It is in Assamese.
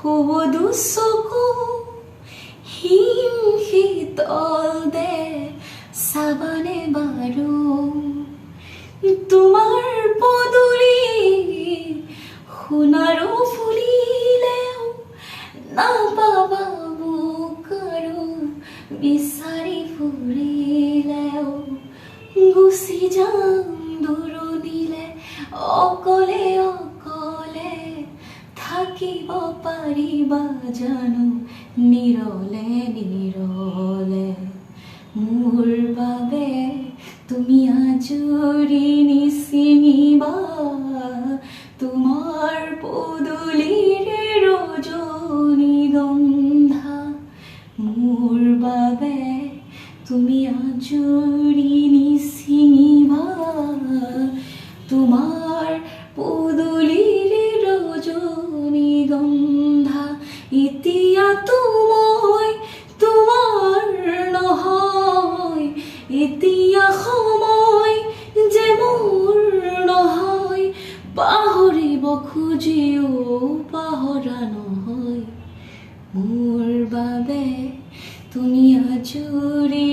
শুবদু চকু হিম শীতল দে চাবানে বাৰু তোমাৰ পদূলি সোণাৰু ফুলিলেও নাপাবা মোক আৰু বিচাৰি ফুৰিলেও গুচি যাম দূৰণিলে অকলে অকলে থাকিব পাৰিবা জানো নিৰলে নিৰলে মোৰ বাবে তুমি আজৰি নিচিঙিবা তোমাৰ পদূলিৰে ৰজনীগন্ধা মোৰ বাবে তুমি আজৰি নিচিঙিবা তোমাৰ পদূলিৰে ৰজনীগন্ধা এতিয়াতো মই তোমাৰ নহয় এতিয়া সময় যে মোৰ নহয় পাহৰিব খুজিও পাহৰা নহয় মোৰ বাবে তুমি আজৰি